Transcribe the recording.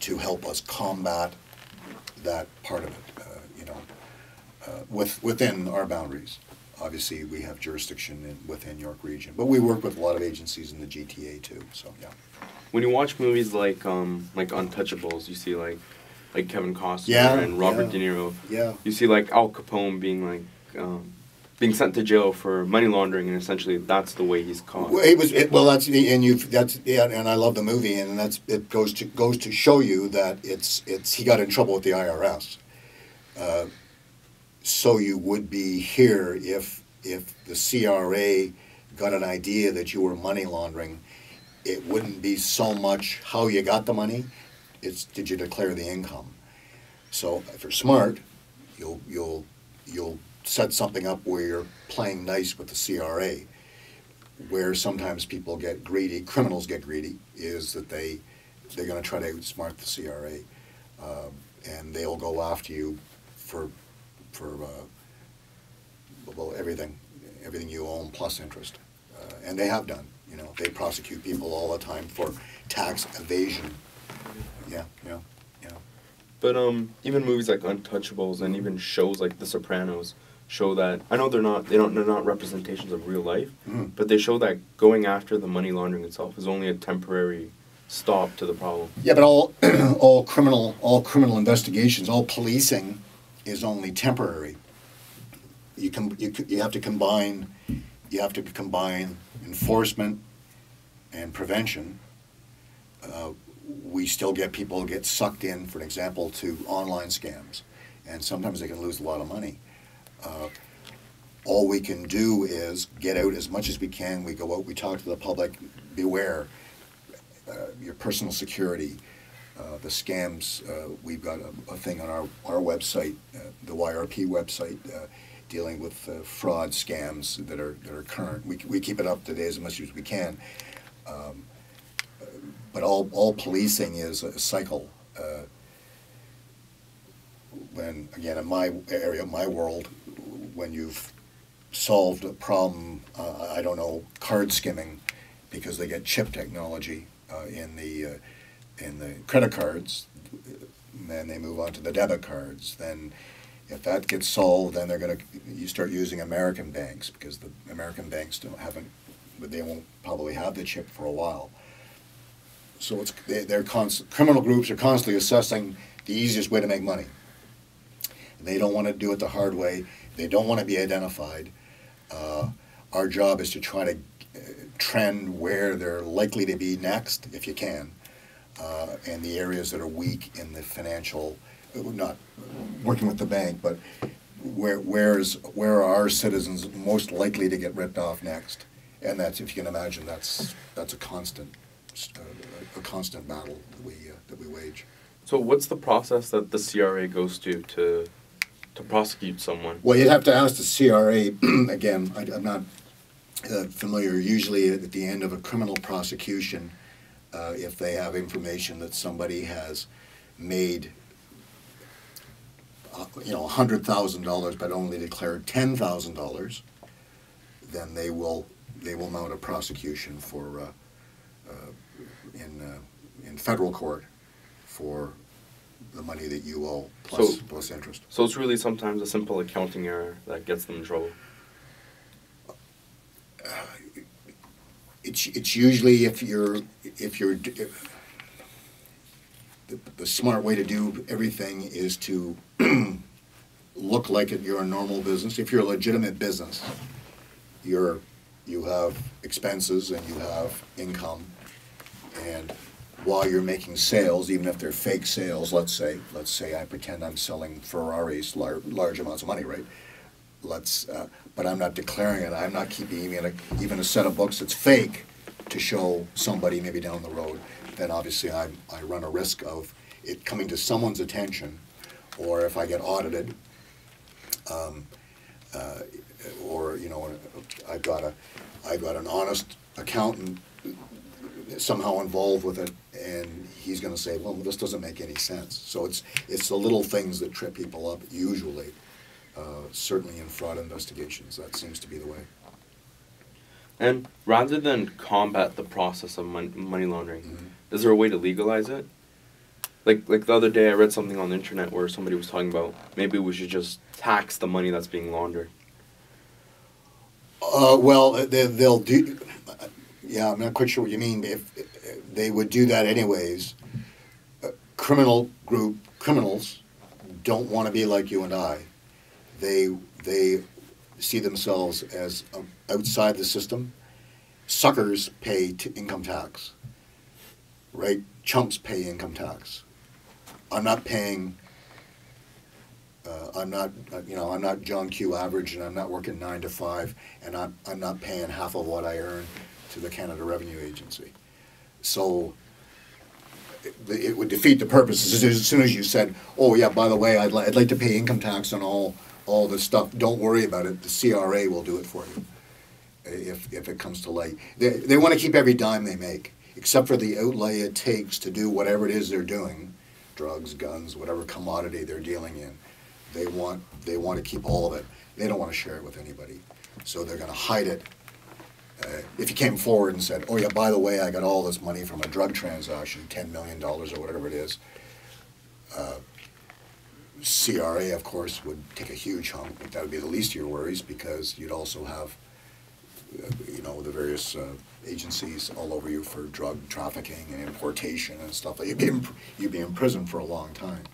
to help us combat that part of it, within our boundaries. Obviously, we have jurisdiction within York Region, but we work with a lot of agencies in the GTA too. So yeah. When you watch movies like Untouchables, you see like Kevin Costner Yeah, and Robert yeah. De Niro. Yeah. You see like Al Capone being sent to jail for money laundering, and essentially that's the way he's caught. Well, and I love the movie, and it goes to show you that he got in trouble with the IRS. So you would be here if the CRA got an idea that you were money laundering. It wouldn't be so much how you got the money; it's did you declare the income. So if you're smart, you'll set something up where you're playing nice with the CRA. Where sometimes people get greedy, criminals get greedy, is that they're going to try to outsmart the CRA, and they'll go after you for well, everything you own plus interest, and they have done. They prosecute people all the time for tax evasion. Yeah. But even movies like Untouchables and even shows like The Sopranos show that, I know they're not representations of real life, but they show that going after the money laundering itself is only a temporary stop to the problem. Yeah, but all criminal investigations, all policing is only temporary. You have to combine enforcement and prevention. We still get people get sucked in, for example, to online scams, and sometimes they can lose a lot of money. All we can do is get out as much as we can. We go out, we talk to the public, beware your personal security, the scams. We've got a thing on our website, the YRP website, dealing with fraud scams that are current. We keep it up to date as much as we can. But all policing is a cycle. When, again, in my area, my world, when you've solved a problem, I don't know, card skimming, because they get chip technology in the credit cards, then they move on to the debit cards. Then if that gets solved, then you start using American banks, because the American banks they won't probably have the chip for a while. So criminal groups are constantly assessing the easiest way to make money. They don't want to do it the hard way. They don't want to be identified. Our job is to try to trend where they're likely to be next, if you can, and the areas that are weak in the financial, not working with the bank, but where are our citizens most likely to get ripped off next? And that's, if you can imagine, that's a constant battle that we wage. So what's the process that the CRA goes to prosecute someone? Well, you'd have to ask the CRA. Again, I'm not familiar. Usually at the end of a criminal prosecution, if they have information that somebody has made $100,000 but only declared $10,000, then they will mount a prosecution for in federal court for the money that you owe plus interest. So it's really sometimes a simple accounting error that gets them in trouble. It's usually if the smart way to do everything is to look like you're a normal business. If you're a legitimate business, you have expenses and you have income, and while you're making sales, even if they're fake sales, let's say I pretend I'm selling Ferraris, large amounts of money, right? But I'm not declaring it. I'm not keeping even a set of books that's fake to show somebody maybe down the road. Then obviously I run a risk of it coming to someone's attention, or if I get audited, or I've got an honest accountant somehow involved with it, and he's going to say, well, this doesn't make any sense. So it's the little things that trip people up usually. Certainly in fraud investigations, that seems to be the way. And rather than combat the process of money laundering, Mhm. is there a way to legalize it? Like the other day, I read something on the internet where somebody was talking about maybe we should just tax the money that's being laundered. Well, they'll do. Yeah, I'm not quite sure what you mean. If they would do that anyways, criminals don't want to be like you and I. They see themselves as outside the system. Suckers pay income tax, right? Chumps pay income tax. I'm not paying. I'm not, I'm not John Q. Average, and I'm not working 9 to 5, and I'm not paying half of what I earn to the Canada Revenue Agency. So it would defeat the purpose as soon as you said, "Oh yeah, by the way, I'd like to pay income tax on all this stuff. Don't worry about it. The CRA will do it for you if it comes to light." They want to keep every dime they make, except for the outlay it takes to do whatever it is they're doing, drugs, guns, whatever commodity they're dealing in. They want to keep all of it. They don't want to share it with anybody, so they're going to hide it. If you came forward and said, "Oh yeah, by the way, I got all this money from a drug transaction, $10 million or whatever it is," CRA, of course, would take a huge hunk. That would be the least of your worries, because you'd also have, the various agencies all over you for drug trafficking and importation and stuff. You'd be in prison for a long time.